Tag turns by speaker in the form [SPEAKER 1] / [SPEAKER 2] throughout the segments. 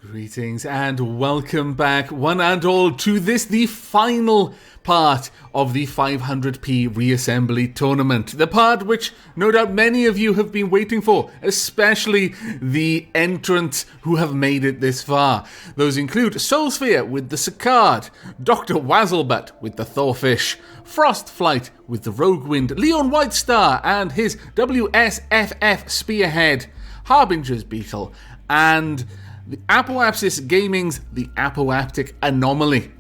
[SPEAKER 1] Greetings and welcome back, one and all, to this, the final part of the 500p Reassembly tournament. The part which no doubt many of you have been waiting for, especially the entrants who have made it this far. Those include Soulsphere with the Sicard, Dr. Wazzlebutt with the Thorfish, Frostflight with the Roguewind, Leon Whitestar and his WSFF Spearhead, Harbinger's Beetle, and the Apoapsis Gaming's The Apoaptic Anomaly.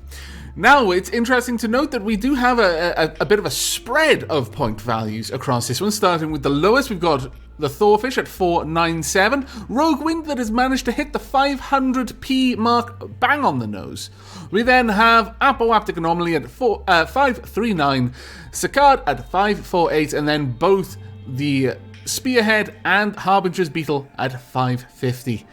[SPEAKER 1] Now, it's interesting to note that we do have a bit of a spread of point values across this one, starting with the lowest. We've got the Thorfish at 497, Roguewind that has managed to hit the 500p mark bang on the nose. We then have Apoaptic Anomaly at 539, Sicard at 548, and then both the Spearhead and Harbinger's Beetle at 550.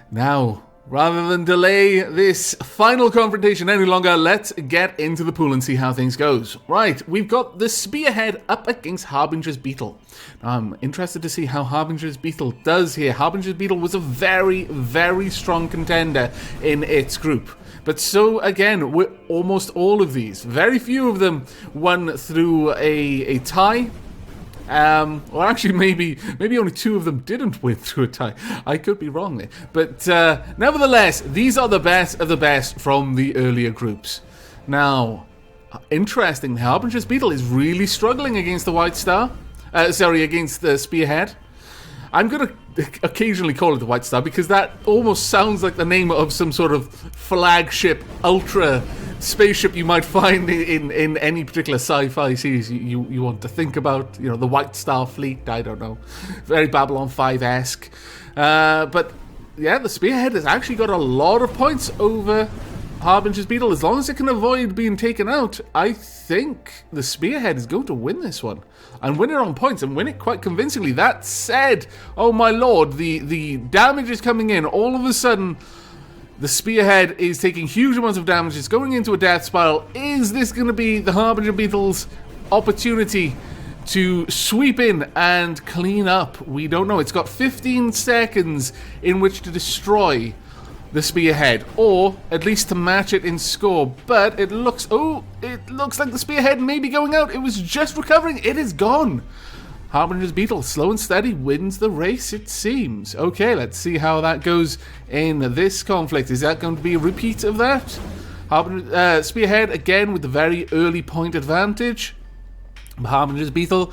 [SPEAKER 1] Now, rather than delay this final confrontation any longer, let's get into the pool and see how things goes. Right, we've got the Spearhead up against Harbinger's Beetle. Now, I'm interested to see how Harbinger's Beetle does here. Harbinger's Beetle was a very, very strong contender in its group. But so, again, with almost all of these, very few of them won through a tie. Well, actually, maybe only two of them didn't win through a tie. I could be wrong there. But nevertheless, these are the best of the best from the earlier groups. Now, interestingly, Harbinger's Beetle is really struggling against the White Star. Against the Spearhead. I'm going to occasionally call it the White Star because that almost sounds like the name of some sort of flagship ultra spaceship you might find in any particular sci-fi series you want to think about. You know, the White Star Fleet, I don't know. Very Babylon 5-esque. But yeah, the Spearhead has actually got a lot of points over Harbinger's Beetle. As long as it can avoid being taken out, I think the Spearhead is going to win this one. And win it on points, and win it quite convincingly. That said, oh my lord, the damage is coming in. All of a sudden, the Spearhead is taking huge amounts of damage. It's going into a death spiral. Is this going to be the Harbinger Beetle's opportunity to sweep in and clean up? We don't know. It's got 15 seconds in which to destroy the Spearhead, or at least to match it in score. But it looks like the Spearhead may be going out. It was just recovering. It is gone. Harbinger's Beetle, slow and steady, wins the race, it seems. Okay, let's see how that goes in this conflict. Is that going to be a repeat of that? Spearhead, again, with the very early point advantage. Harbinger's Beetle,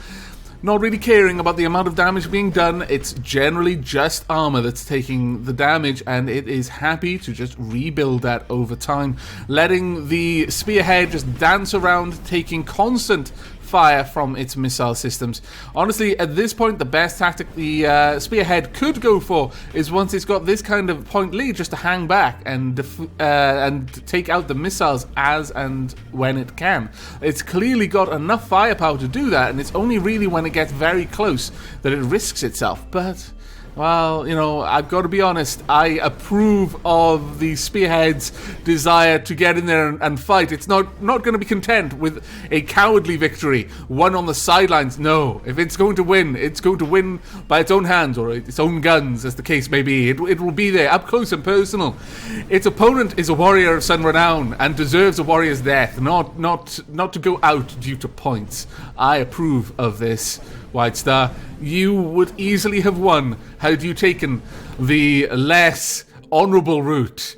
[SPEAKER 1] not really caring about the amount of damage being done. It's generally just armor that's taking the damage, and it is happy to just rebuild that over time, letting the Spearhead just dance around, taking constant fire from its missile systems. Honestly, at this point, the best tactic the Spearhead could go for is, once it's got this kind of point lead, just to hang back and take out the missiles as and when it can. It's clearly got enough firepower to do that, and it's only really when it gets very close that it risks itself. But, well, you know, I've got to be honest, I approve of the Spearhead's desire to get in there and fight. It's not going to be content with a cowardly victory, won on the sidelines. No, if it's going to win, it's going to win by its own hands, or its own guns, as the case may be. It will be there, up close and personal. Its opponent is a warrior of some renown, and deserves a warrior's death, not to go out due to points. I approve of this, White Star. You would easily have won had you taken the less honourable route.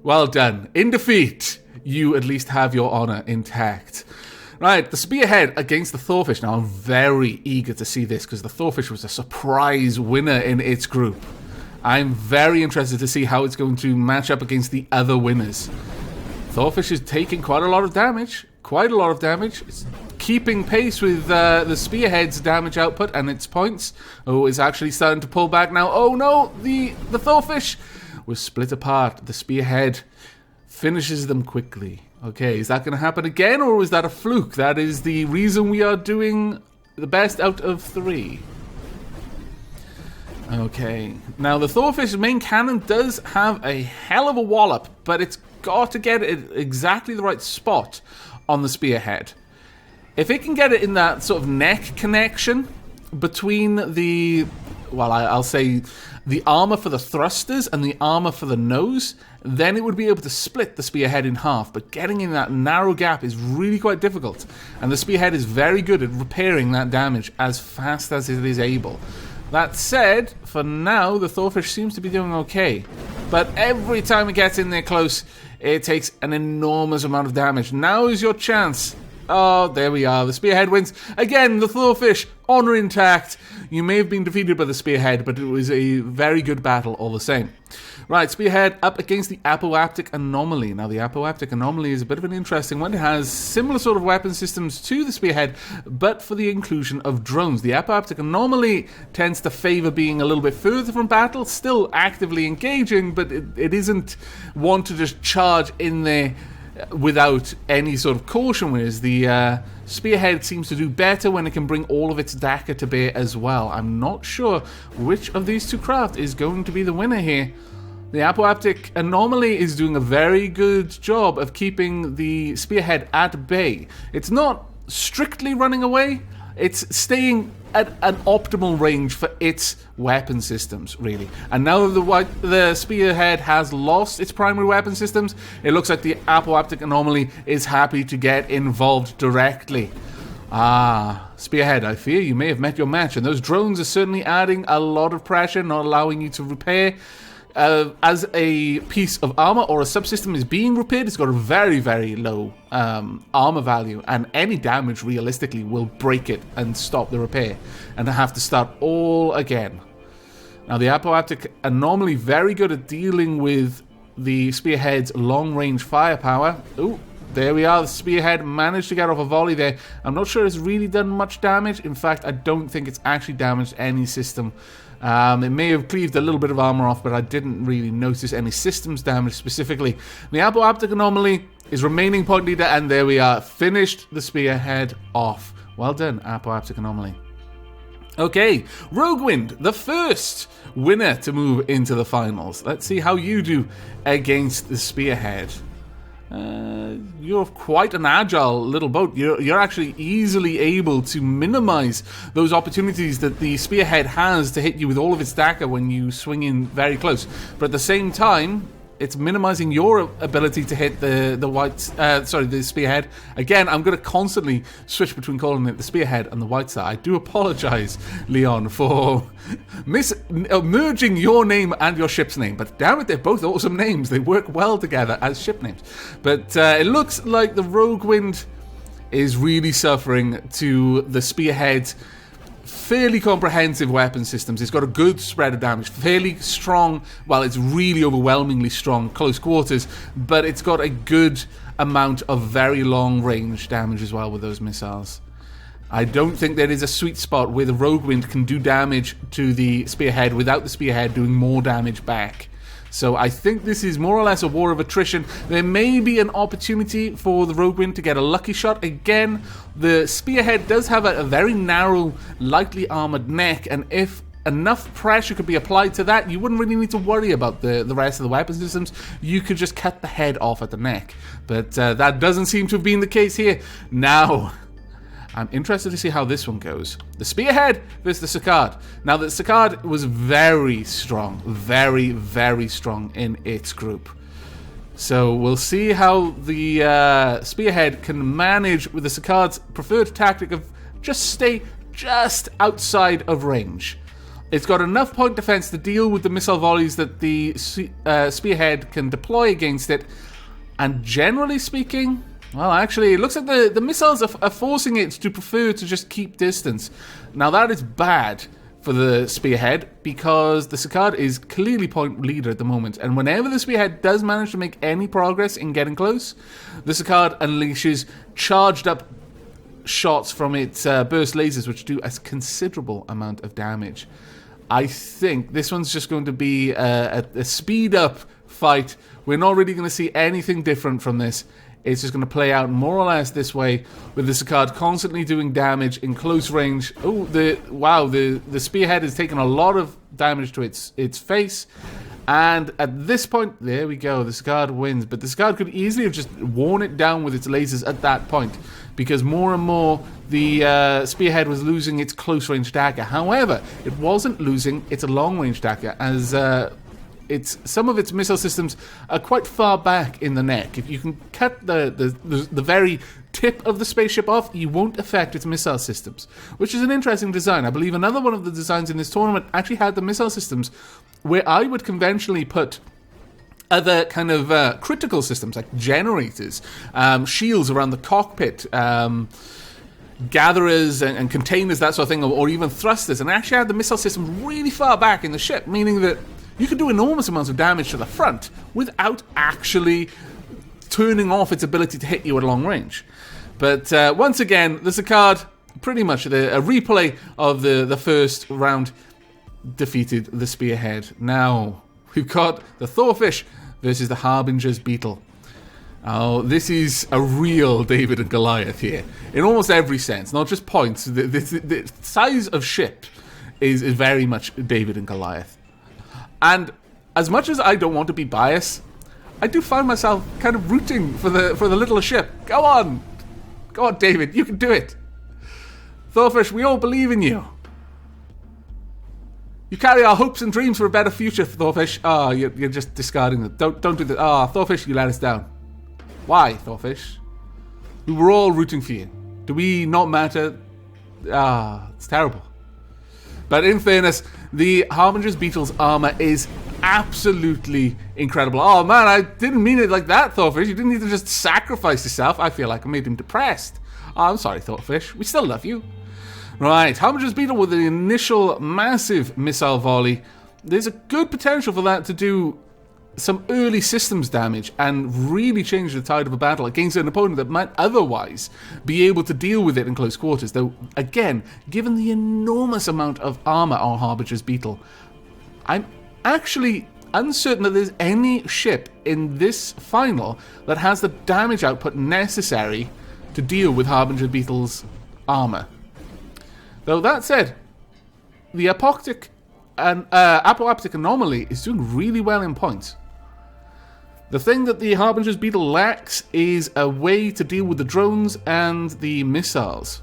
[SPEAKER 1] Well done. In defeat, you at least have your honour intact. Right, the Spearhead against the Thorfish. Now, I'm very eager to see this, because the Thorfish was a surprise winner in its group. I'm very interested to see how it's going to match up against the other winners. Thorfish is taking quite a lot of damage. It's keeping pace with the Spearhead's damage output and its points. Oh, it's actually starting to pull back now. Oh no, the Thorfish was split apart. The Spearhead finishes them quickly. Okay, is that going to happen again, or was that a fluke? That is the reason we are doing the best out of 3. Okay, now the Thorfish main cannon does have a hell of a wallop, but it's got to get it exactly the right spot on the Spearhead. If it can get it in that sort of neck connection between the I'll say the armor for the thrusters and the armor for the nose, then it would be able to split the spearhead in half. But getting in that narrow gap is really quite difficult. And the spearhead is very good at repairing that damage as fast as it is able. That said, for now, the Thorfish seems to be doing okay. But every time it gets in there close, it takes an enormous amount of damage. Now is your chance. Oh, there we are. The spearhead wins. Again, the Thorfish, honor intact. You may have been defeated by the spearhead, but it was a very good battle all the same. Right, spearhead up against the apoaptic anomaly. Now, the apoaptic anomaly is a bit of an interesting one. It has similar sort of weapon systems to the spearhead, but for the inclusion of drones. The apoaptic anomaly tends to favor being a little bit further from battle, still actively engaging, but it isn't one to just charge in there without any sort of caution, whereas the spearhead seems to do better when it can bring all of its dakka to bear as well. I'm not sure which of these two craft is going to be the winner here. The apoaptic anomaly is doing a very good job of keeping the spearhead at bay. It's not strictly running away, it's staying at an optimal range for its weapon systems, really. And now that the spearhead has lost its primary weapon systems, it looks like the apoaptic anomaly is happy to get involved directly. Spearhead, I fear you may have met your match, and those drones are certainly adding a lot of pressure, not allowing you to repair. As a piece of armor or a subsystem is being repaired, it's got a very, very low armor value, and any damage realistically will break it and stop the repair, and I have to start all again. Now, the apoaptic anomaly very good at dealing with the spearhead's long-range firepower. Ooh, there we are. The spearhead managed to get off a volley there. I'm not sure it's really done much damage. In fact, I don't think it's actually damaged any system. It may have cleaved a little bit of armor off, but I didn't really notice any systems damage specifically. The apoaptic anomaly is remaining point leader, and there we are. Finished the spearhead off. Well done, apoaptic anomaly. Okay, Roguewind, the first winner to move into the finals. Let's see how you do against the spearhead. You're quite an agile little boat. You're actually easily able to minimize those opportunities that the spearhead has to hit you with all of its dakka when you swing in very close. But at the same time, it's minimizing your ability to hit the spearhead. Again, I'm going to constantly switch between calling it the spearhead and the white star. I do apologize, Leon, for merging your name and your ship's name. But damn it, they're both awesome names. They work well together as ship names. But it looks like the Roguewind is really suffering to the spearhead's fairly comprehensive weapon systems. It's got a good spread of damage, fairly strong, well, it's really overwhelmingly strong close quarters, but it's got a good amount of very long range damage as well with those missiles. I don't think there is a sweet spot where the Roguewind can do damage to the spearhead without the spearhead doing more damage back. So I think this is more or less a war of attrition. There may be an opportunity for the Roguewind to get a lucky shot. Again, the spearhead does have a very narrow, lightly armored neck, and if enough pressure could be applied to that, you wouldn't really need to worry about the rest of the weapon systems. You could just cut the head off at the neck. But that doesn't seem to have been the case here. Now, I'm interested to see how this one goes. The spearhead versus the Sicard. Now, the Sicard was very strong. Very, very strong in its group. So we'll see how the spearhead can manage with the Sicard's preferred tactic of just stay just outside of range. It's got enough point defense to deal with the missile volleys that the spearhead can deploy against it. And generally speaking, well, actually, it looks like the missiles are forcing it to prefer to just keep distance. Now, that is bad for the spearhead because the Sicard is clearly point leader at the moment. And whenever the spearhead does manage to make any progress in getting close, the Sicard unleashes charged up shots from its burst lasers, which do a considerable amount of damage. I think this one's just going to be a speed-up fight. We're not really going to see anything different from this. It's just going to play out more or less this way, with the Sicard constantly doing damage in close range. Oh, the spearhead has taken a lot of damage to its face, And at this point, there we go, the Scud wins. But the Scud could easily have just worn it down with its lasers at that point, because more and more the Spearhead was losing its close-range dagger. However, it wasn't losing its long-range dagger, as some of its missile systems are quite far back in the neck. If you can cut the very tip of the spaceship off, you won't affect its missile systems, which is an interesting design. I believe another one of the designs in this tournament actually had the missile systems where I would conventionally put other kind of critical systems like generators, shields around the cockpit, gatherers and containers, that sort of thing, or even thrusters, and I actually had the missile system really far back in the ship, meaning that you could do enormous amounts of damage to the front without actually turning off its ability to hit you at long range. But once again, there's a card, pretty much a replay of the first round, defeated the Spearhead. Now, we've got the Thorfish versus the Harbinger's Beetle. Oh, this is a real David and Goliath here, in almost every sense, not just points. The size of ship is very much David and Goliath. And as much as I don't want to be biased, I do find myself kind of rooting for the littler ship. Go on, David, you can do it. Thorfish, we all believe in you. You carry our hopes and dreams for a better future, Thorfish. Oh, you're just discarding them. Don't do that. Ah, Thorfish, you let us down. Why, Thorfish? We were all rooting for you. Do we not matter? Ah, it's terrible. But in fairness, the Harbinger's Beetle's armor is absolutely incredible. Oh man, I didn't mean it like that, Thorfish. You didn't need to just sacrifice yourself. I feel like I made him depressed. Oh, I'm sorry, Thorfish. We still love you. Right, Harbinger's Beetle with the initial massive missile volley. There's a good potential for that to do some early systems damage and really change the tide of a battle against an opponent that might otherwise be able to deal with it in close quarters. Though, again, given the enormous amount of armor on Harbinger's Beetle, I'm actually uncertain that there's any ship in this final that has the damage output necessary to deal with Harbinger Beetle's armor. Though that said, the apoptic anomaly is doing really well in points. The thing that the Harbinger's Beetle lacks is a way to deal with the drones and the missiles.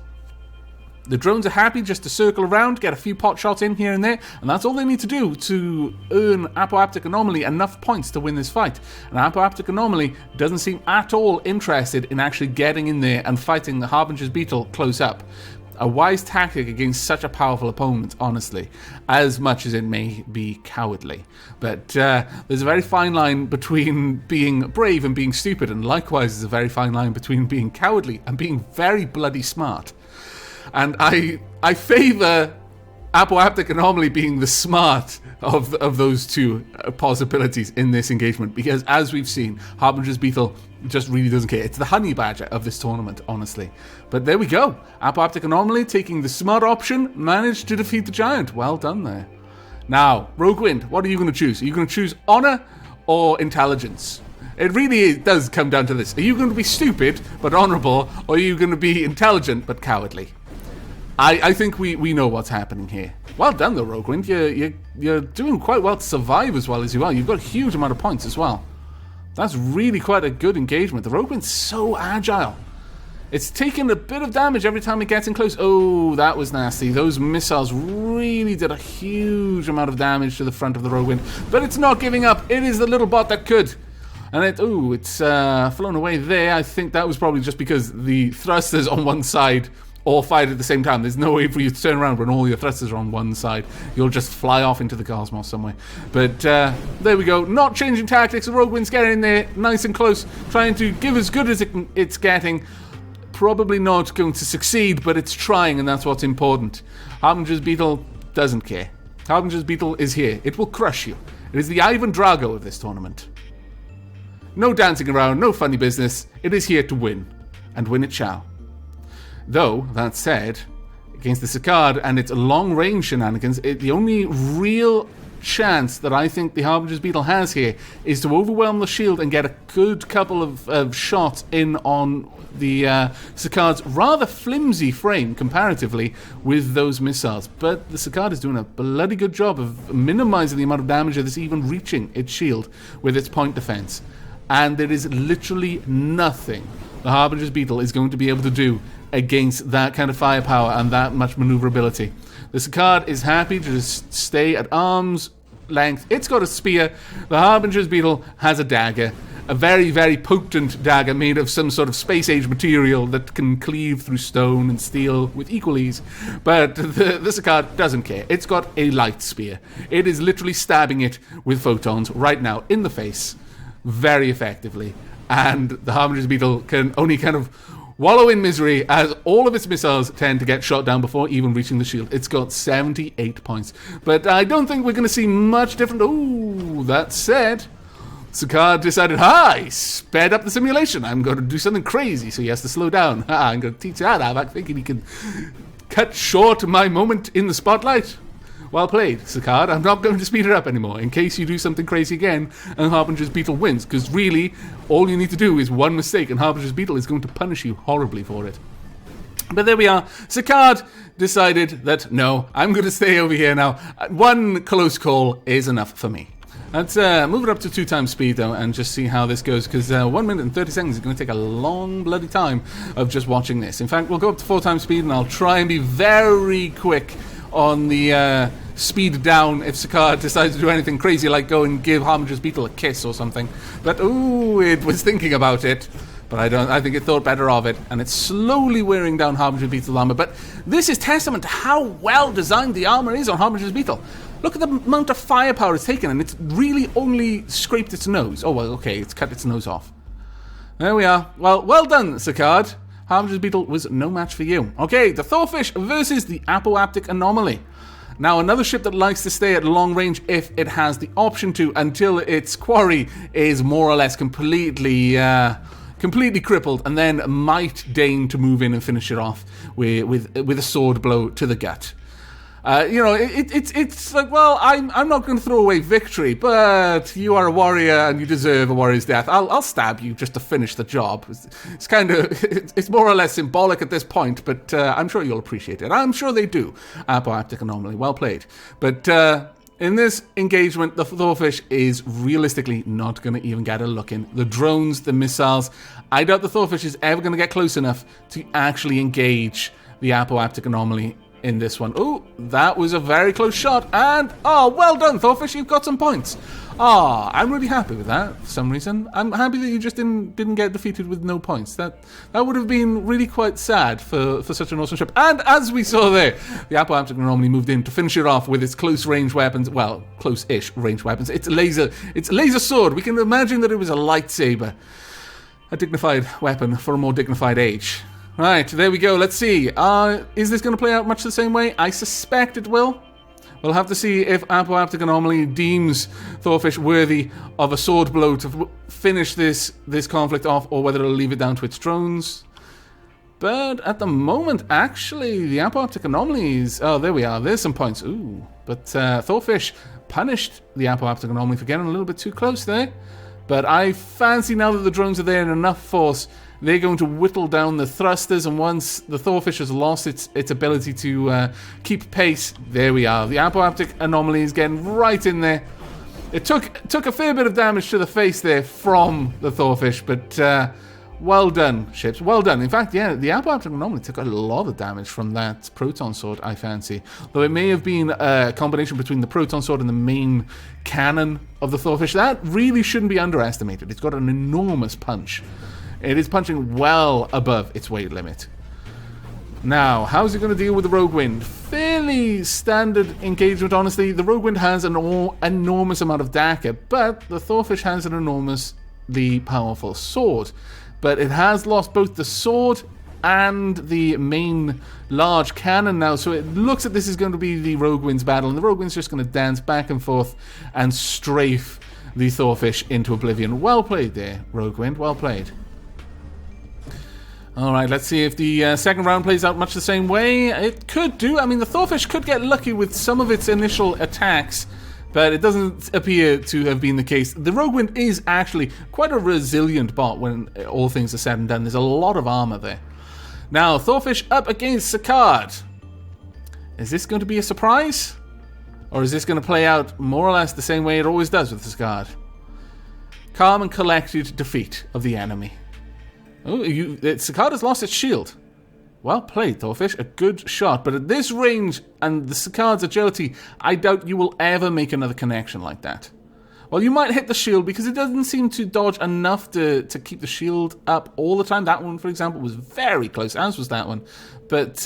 [SPEAKER 1] The drones are happy just to circle around, get a few pot shots in here and there, and that's all they need to do to earn Apoaptic Anomaly enough points to win this fight. And Apoaptic Anomaly doesn't seem at all interested in actually getting in there and fighting the Harbinger's Beetle close up. A wise tactic against such a powerful opponent, honestly, as much as it may be cowardly. But there's a very fine line between being brave and being stupid, and likewise there's a very fine line between being cowardly and being very bloody smart. And I favour Apoaptic Anomaly being the smart of those two possibilities in this engagement, because as we've seen, Harbinger's Beetle just really doesn't care. It's the honey badger of this tournament, honestly. But there we go. Apoaptic Anomaly, taking the smart option, managed to defeat the giant. Well done there. Now, Rogue Wind, what are you going to choose? Are you going to choose honor or intelligence? It really does come down to this. Are you going to be stupid but honorable, or are you going to be intelligent but cowardly? I think we know what's happening here. Well done though, Rogue Wind. You're doing quite well to survive as well as you are. You've got a huge amount of points as well. That's really quite a good engagement. The Rogue Wind's so agile. It's taking a bit of damage every time it gets in close. Oh, that was nasty. Those missiles really did a huge amount of damage to the front of the Rogue Wind. But it's not giving up. It is the little bot that could. And it's flown away there. I think that was probably just because the thrusters on one side all fired at the same time. There's no way for you to turn around when all your thrusters are on one side. You'll just fly off into the cosmos somewhere. But there we go. Not changing tactics. The Rogue Wind's getting in there nice and close, trying to give as good as it's getting. Probably not going to succeed, but it's trying, and that's what's important. Harbinger's Beetle doesn't care. Harbinger's Beetle is here. It will crush you. It is the Ivan Drago of this tournament. No dancing around, no funny business. It is here to win, and win it shall. Though, that said, against the Sicard and its long-range shenanigans, the only real chance that I think the Harbinger's Beetle has here is to overwhelm the shield and get a good couple of shots in on the Sicard's rather flimsy frame comparatively with those missiles. But the Sicard is doing a bloody good job of minimizing the amount of damage that is even reaching its shield with its point defense. And there is literally nothing the Harbinger's Beetle is going to be able to do against that kind of firepower and that much maneuverability. The Sicard is happy to just stay at arm's length. It's got a spear. The Harbinger's Beetle has a dagger. A very, very potent dagger made of some sort of space-age material that can cleave through stone and steel with equal ease. But the Sicard doesn't care. It's got a light spear. It is literally stabbing it with photons right now in the face very effectively. And the Harbinger's Beetle can only kind of wallow in misery as all of its missiles tend to get shot down before even reaching the shield. It's got 78 points. But I don't think we're going to see much different. Ooh, that said, Sicard decided, I sped up the simulation. I'm going to do something crazy, so he has to slow down. I'm going to teach Havac thinking he can cut short my moment in the spotlight. Well played, Sicard. I'm not going to speed it up anymore in case you do something crazy again and Harbinger's Beetle wins, because really, all you need to do is one mistake and Harbinger's Beetle is going to punish you horribly for it. But there we are. Sicard decided that, no, I'm going to stay over here now. One close call is enough for me. Let's move it up to 2 times speed, though, and just see how this goes, because 1 minute and 30 seconds is going to take a long bloody time of just watching this. In fact, we'll go up to 4 times speed, and I'll try and be very quick on the speed down if Sicard decides to do anything crazy, like go and give Harbinger's Beetle a kiss or something. But, ooh, it was thinking about it. But I think it thought better of it, and it's slowly wearing down Harbinger's Beetle's armor. But this is testament to how well designed the armor is on Harbinger's Beetle. Look at the amount of firepower it's taken, and it's really only scraped its nose. Oh, well, okay, it's cut its nose off. There we are. Well done, Sicard. Harbinger's Beetle was no match for you. Okay, the Thorfish versus the Apoaptic Anomaly. Now, another ship that likes to stay at long range if it has the option to, until its quarry is more or less completely crippled, and then might deign to move in and finish it off with a sword blow to the gut. It's like, well, I'm not going to throw away victory, but you are a warrior and you deserve a warrior's death. I'll stab you just to finish the job. It's kind of, it's more or less symbolic at this point, but I'm sure you'll appreciate it. I'm sure they do. Apoaptic Anomaly, well played. But in this engagement, the Thorfish is realistically not going to even get a look in. The drones, the missiles, I doubt the Thorfish is ever going to get close enough to actually engage the Apoaptic Anomaly in this one. Oh, that was a very close shot, and well done, Thorfish, you've got some points. I'm really happy with that for some reason. I'm happy that you just didn't get defeated with no points. That would have been really quite sad for such an awesome ship. And as we saw there, the Apoaptic Anomaly moved in to finish it off with its close range weapons. Well, close-ish range weapons. It's laser sword. We can imagine that it was a lightsaber, a dignified weapon for a more dignified age. Right, there we go. Let's see. Is this going to play out much the same way? I suspect it will. We'll have to see if Apoaptic Anomaly deems Thorfish worthy of a sword blow to finish this conflict off, or whether it'll leave it down to its drones. But at the moment, actually, the Apoaptic Anomalies... Oh, there we are. There's some points. Ooh. But Thorfish punished the Apoaptic Anomaly for getting a little bit too close there. But I fancy now that the drones are there in enough force, they're going to whittle down the thrusters, and once the Thorfish has lost its ability to keep pace, there we are. The Apoaptic Anomaly is getting right in there. It took a fair bit of damage to the face there from the Thorfish, but well done, ships. Well done. In fact, yeah, the Apoaptic Anomaly took a lot of damage from that Proton Sword, I fancy. Though it may have been a combination between the Proton Sword and the main cannon of the Thorfish. That really shouldn't be underestimated. It's got an enormous punch. It is punching well above its weight limit. Now, how's it going to deal with the Rogue Wind? Fairly standard engagement, honestly. The Rogue Wind has an enormous amount of dagger, but the Thorfish has an enormously powerful sword. But it has lost both the sword and the main large cannon now, so it looks like this is going to be the Rogue Wind's battle, and the Rogue Wind's just going to dance back and forth and strafe the Thorfish into oblivion. Well played there, Rogue Wind, well played. Alright, let's see if the second round plays out much the same way. It could do. I mean, the Thorfish could get lucky with some of its initial attacks, but it doesn't appear to have been the case. The Rogue Wind is actually quite a resilient bot when all things are said and done. There's a lot of armor there. Now, Thorfish up against Sicard. Is this going to be a surprise? Or is this going to play out more or less the same way it always does with Sicard? Calm and collected defeat of the enemy. Oh, Sicard has lost its shield. Well played, Thorfish. A good shot. But at this range and the Sicard's agility, I doubt you will ever make another connection like that. Well, you might hit the shield because it doesn't seem to dodge enough to keep the shield up all the time. That one, for example, was very close, as was that one. But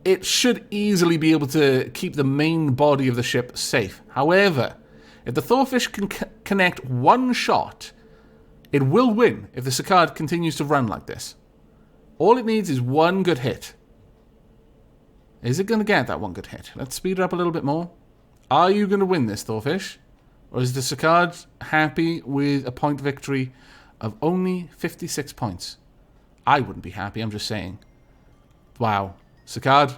[SPEAKER 1] it should easily be able to keep the main body of the ship safe. However, if the Thorfish can connect one shot, it will win if the Sicard continues to run like this. All it needs is one good hit. Is it going to get that one good hit? Let's speed it up a little bit more. Are you going to win this, Thorfish? Or is the Sicard happy with a point victory of only 56 points? I wouldn't be happy, I'm just saying. Wow. Sicard.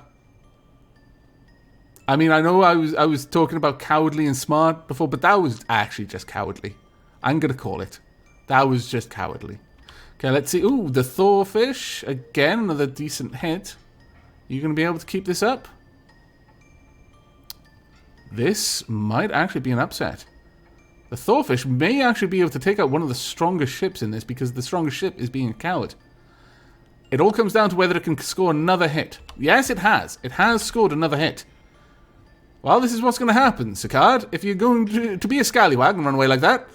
[SPEAKER 1] I mean, I know I was talking about cowardly and smart before, but that was actually just cowardly. I'm going to call it. That was just cowardly. Okay, let's see. Ooh, the Thorfish. Again, another decent hit. You going to be able to keep this up? This might actually be an upset. The Thorfish may actually be able to take out one of the strongest ships in this because the strongest ship is being a coward. It all comes down to whether it can score another hit. Yes, it has. It has scored another hit. Well, this is what's going to happen, Sicard. If you're going to be a scallywag and run away like that,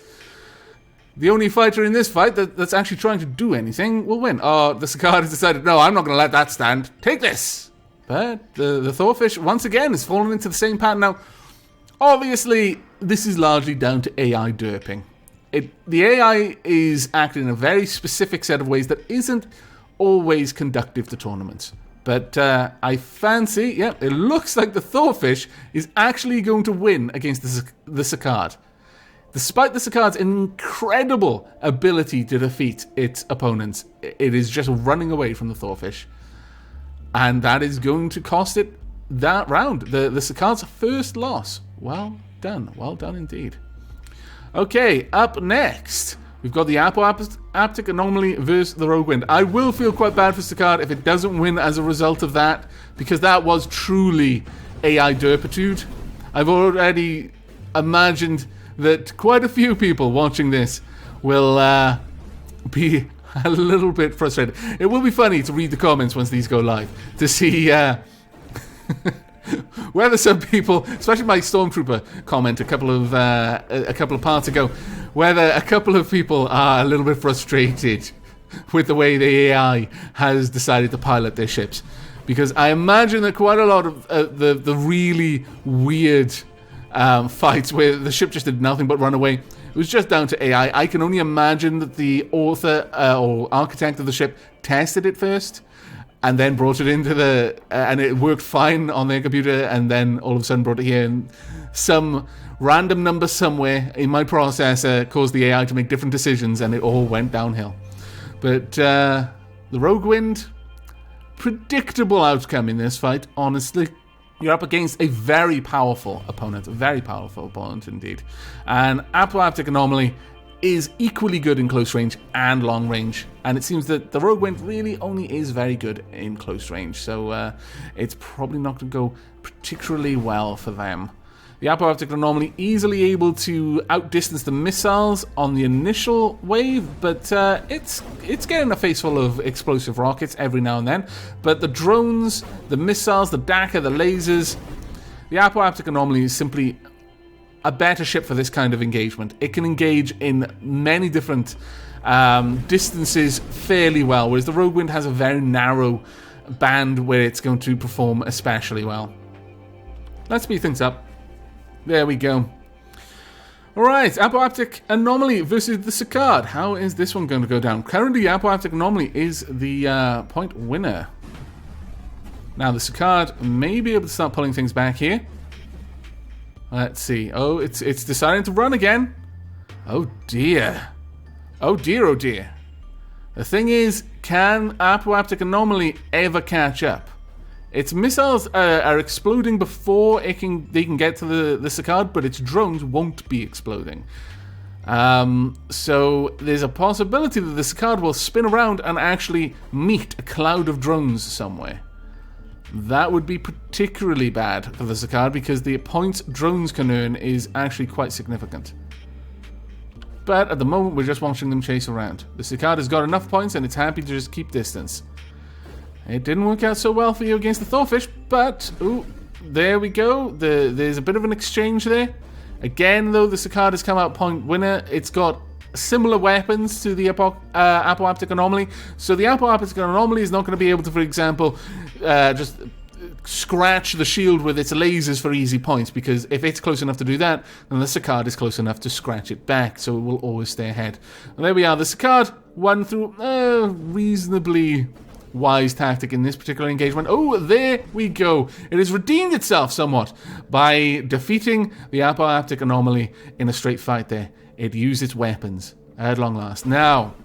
[SPEAKER 1] the only fighter in this fight that's actually trying to do anything will win. Oh, the Sicard has decided, no, I'm not going to let that stand. Take this. But the Thorfish, once again, has fallen into the same pattern. Now, obviously, this is largely down to AI derping. The AI is acting in a very specific set of ways that isn't always conductive to tournaments. But I fancy, yeah, it looks like the Thorfish is actually going to win against the Sicard. Despite the Sicard's incredible ability to defeat its opponents, it is just running away from the Thorfish. And that is going to cost it that round. The Sicard's first loss. Well done indeed. Okay, up next, we've got the Apoptic Anomaly versus the Rogue Wind. I will feel quite bad for Sicard if it doesn't win as a result of that, because that was truly AI derpitude. I've already imagined that quite a few people watching this will be a little bit frustrated. It will be funny to read the comments once these go live, to see whether some people, especially my Stormtrooper comment a couple of parts ago, whether a couple of people are a little bit frustrated with the way the AI has decided to pilot their ships. Because I imagine that quite a lot of the really weird fights where the ship just did nothing but run away, it was just down to AI. I can only imagine that the author or architect of the ship tested it first and then brought it into and it worked fine on their computer, and then all of a sudden brought it here, and some random number somewhere in my processor caused the AI to make different decisions, and it all went downhill. But the Rogue Wind, predictable outcome in this fight, honestly. You're up against a very powerful opponent indeed. And Apoptic Anomaly is equally good in close range and long range, and it seems that the Rogue Wind really only is very good in close range, so it's probably not going to go particularly well for them. The Apoptic Anomaly easily able to outdistance the missiles on the initial wave, but it's getting a face full of explosive rockets every now and then. But the drones, the missiles, the DACA, the lasers, the Apoptic Anomaly is simply a better ship for this kind of engagement. It can engage in many different distances fairly well, whereas the Rogue Wind has a very narrow band where it's going to perform especially well. Let's speed things up. There we go. Alright, Apoptic Anomaly versus the Sicard. How is this one going to go down? Currently, Apoptic Anomaly is the point winner. Now, the Sicard may be able to start pulling things back here. Let's see. Oh, it's deciding to run again. Oh dear. Oh dear, oh dear. The thing is, can Apoptic Anomaly ever catch up? Its missiles are exploding before they can get to the Sicard, but its drones won't be exploding. So there's a possibility that the Sicard will spin around and actually meet a cloud of drones somewhere. That would be particularly bad for the Sicard because the points drones can earn is actually quite significant. But at the moment, we're just watching them chase around. The Sicard has got enough points and it's happy to just keep distance. It didn't work out so well for you against the Thorfish, but... Ooh, there we go. There's a bit of an exchange there. Again, though, the Sicard has come out point winner. It's got similar weapons to the apoaptic anomaly. So the apoaptic anomaly is not going to be able to, for example, just scratch the shield with its lasers for easy points, because if it's close enough to do that, then the Sicard is close enough to scratch it back, so it will always stay ahead. And there we are. The Sicard won through a reasonably wise tactic in this particular engagement. Oh, there we go. It has redeemed itself somewhat by defeating the apoaptic anomaly in a straight fight there. It used its weapons at long last. Now,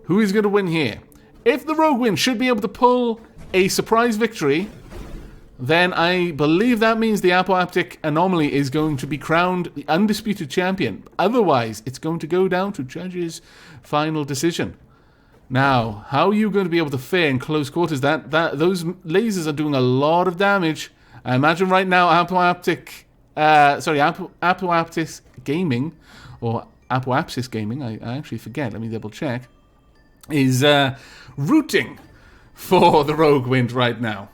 [SPEAKER 1] who is going to win here? If the Rogue wins, should be able to pull a surprise victory, then I believe that means the apoaptic anomaly is going to be crowned the undisputed champion. Otherwise, it's going to go down to judges' final decision. Now, how are you going to be able to fare in close quarters? Those lasers are doing a lot of damage. I imagine right now apoaptic gaming, or apoapsis gaming, I actually forget, let me double check, is rooting for the Rogue Wind right now.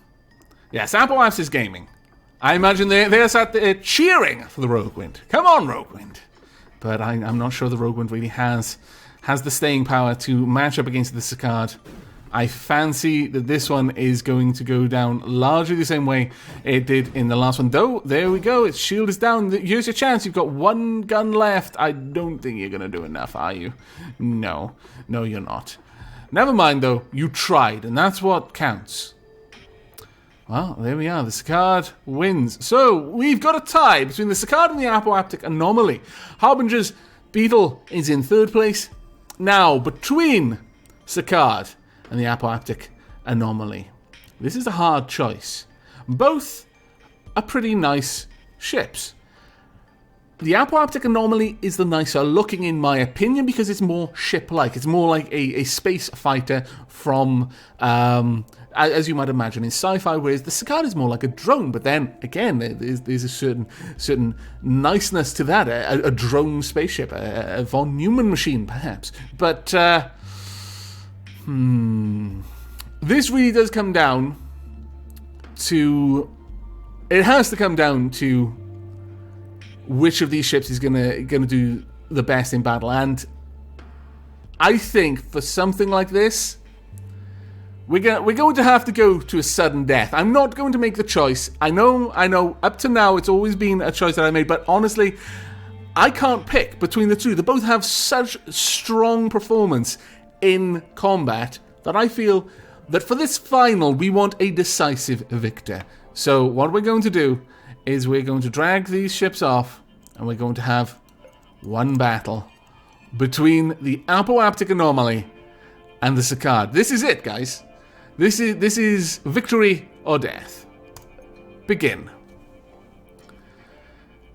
[SPEAKER 1] Yes, apoapsis gaming. I imagine they're sat there cheering for the Rogue Wind. Come on, Rogue Wind. But I'm not sure the Rogue Wind really has the staying power to match up against the Sicard. I fancy that this one is going to go down largely the same way it did in the last one. Though, there we go, its shield is down. Here's your chance. You've got one gun left. I don't think you're going to do enough, are you? No, you're not. Never mind, though. You tried, and that's what counts. Well, there we are. The Sicard wins. So, we've got a tie between the Sicard and the apoaptic anomaly. Harbinger's Beetle is in third place. Now, between Sicard and the apoaptic anomaly, this is a hard choice. Both are pretty nice ships. The apoaptic anomaly is the nicer looking, in my opinion, because it's more ship-like. It's more like a space fighter from, as you might imagine, in sci-fi, whereas the Sicard is more like a drone. But then, again, there's a certain niceness to that, a drone spaceship, a von Neumann machine, perhaps. But, this really does come down to... It has to come down to which of these ships is gonna do the best in battle. And I think for something like this, we're going to have to go to a sudden death. I'm not going to make the choice. I know, up to now it's always been a choice that I made, but honestly, I can't pick between the two. They both have such strong performance in combat that I feel that for this final, we want a decisive victor. So what we're going to do is we're going to drag these ships off, and we're going to have one battle between the apoaptic anomaly and the Sicard. This is it, guys. This is victory or death. Begin.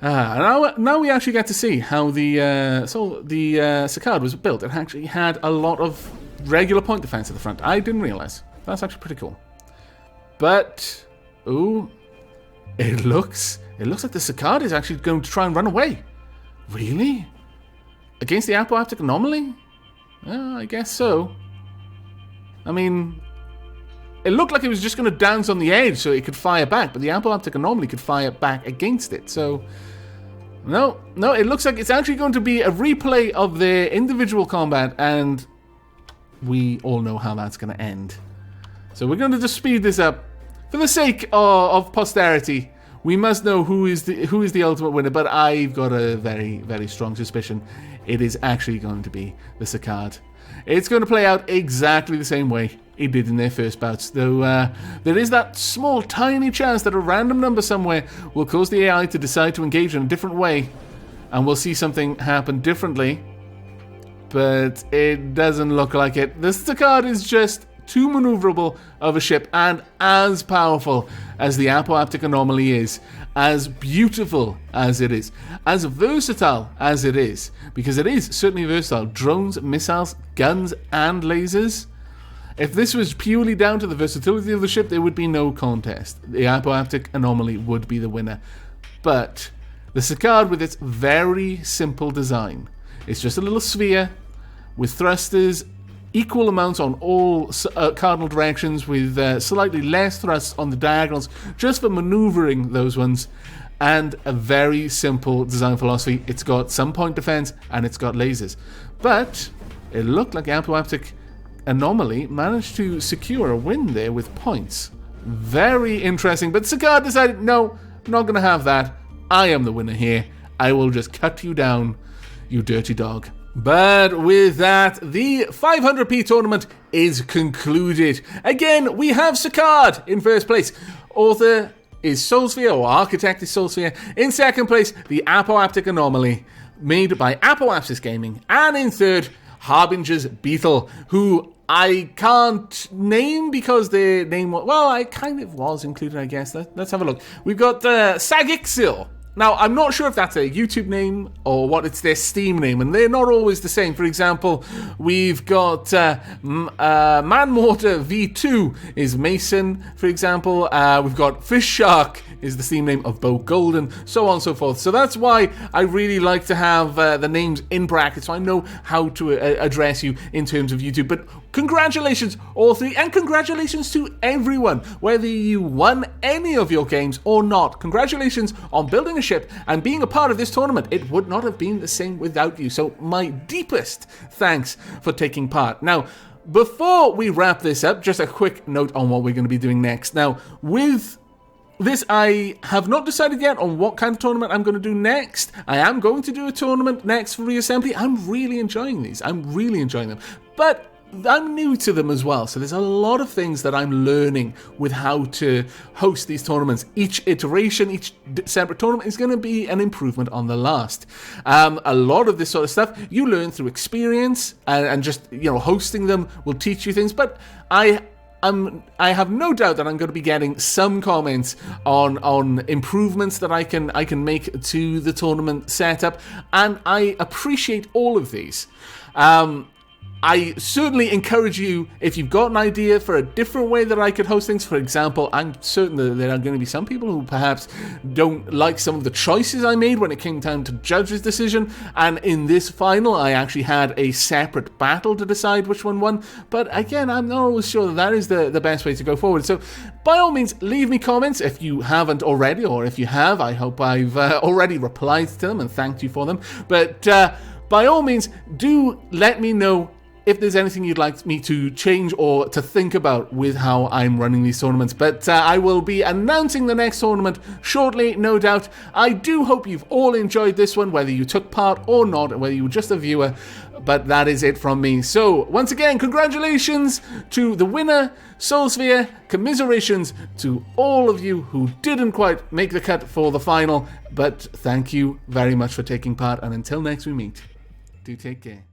[SPEAKER 1] Now we actually get to see how the Sicard was built. It actually had a lot of regular point defense at the front. I didn't realize. That's actually pretty cool. But ooh, it looks like the Sicard is actually going to try and run away. Really? Against the apoaptic anomaly? I guess so. I mean, it looked like it was just going to dance on the edge so it could fire back, but the apoaptic anomaly could fire back against it. So, no, it looks like it's actually going to be a replay of their individual combat, and we all know how that's going to end. So we're going to just speed this up. For the sake of posterity, we must know who is the ultimate winner, but I've got a very, very strong suspicion it is actually going to be the Sicard. It's going to play out exactly the same way it did in their first bouts, though there is that small, tiny chance that a random number somewhere will cause the AI to decide to engage in a different way, and we'll see something happen differently, but it doesn't look like it. The Sicard is just too maneuverable of a ship, and as powerful as the apoaptic anomaly is, as beautiful as it is, as versatile as it is, because it is certainly versatile. Drones, missiles, guns, and lasers. If this was purely down to the versatility of the ship, there would be no contest. The apoaptic anomaly would be the winner. But the Sicard, with its very simple design, it's just a little sphere with thrusters, equal amounts on all cardinal directions, with slightly less thrust on the diagonals, just for maneuvering those ones, and a very simple design philosophy. It's got some point defense, and it's got lasers. But it looked like apoaptic anomaly managed to secure a win there with points. Very interesting, but Sicard decided, no, not going to have that. I am the winner here. I will just cut you down, you dirty dog. But with that, the 500p tournament is concluded. Again, we have Sicard in first place. Author is Soulsphere, or Architect is Soulsphere. In second place, the Apoaptic Anomaly, made by Apoapsis Gaming. And in third, Harbinger's Beetle, who I can't name because their name was... Well, I kind of was included, I guess. Let's have a look. We've got Sagixil. Now, I'm not sure if that's a YouTube name or what, it's their Steam name, and they're not always the same. For example, we've got Manwater V2 is Mason, for example. We've got Fish Shark is the Steam name of Bo Golden, so on and so forth. So that's why I really like to have the names in brackets, so I know how to address you in terms of YouTube. But congratulations, all three, and congratulations to everyone, whether you won any of your games or not. Congratulations on building a ship and being a part of this tournament. It would not have been the same without you. So my deepest thanks for taking part. Now, before we wrap this up, just a quick note on what we're going to be doing next. Now, with this, I have not decided yet on what kind of tournament I'm going to do next. I am going to do a tournament next for Reassembly. I'm really enjoying these. I'm really enjoying them. But I'm new to them as well, so there's a lot of things that I'm learning with how to host these tournaments. Each iteration, each separate tournament is going to be an improvement on the last. A lot of this sort of stuff you learn through experience, and just, you know, hosting them will teach you things. But I have no doubt that I'm going to be getting some comments on improvements that I can make to the tournament setup, and I appreciate all of these. I certainly encourage you, if you've got an idea for a different way that I could host things. For example, I'm certain that there are going to be some people who perhaps don't like some of the choices I made when it came time to judge this decision, and in this final I actually had a separate battle to decide which one won. But again, I'm not always sure that is the best way to go forward. So by all means, leave me comments if you haven't already, or if you have, I hope I've already replied to them and thanked you for them. But by all means, do let me know if there's anything you'd like me to change or to think about with how I'm running these tournaments. But I will be announcing the next tournament shortly, no doubt. I do hope you've all enjoyed this one, whether you took part or not, whether you were just a viewer. But that is it from me. So, once again, congratulations to the winner, Soulsphere. Commiserations to all of you who didn't quite make the cut for the final. But thank you very much for taking part. And until next we meet, do take care.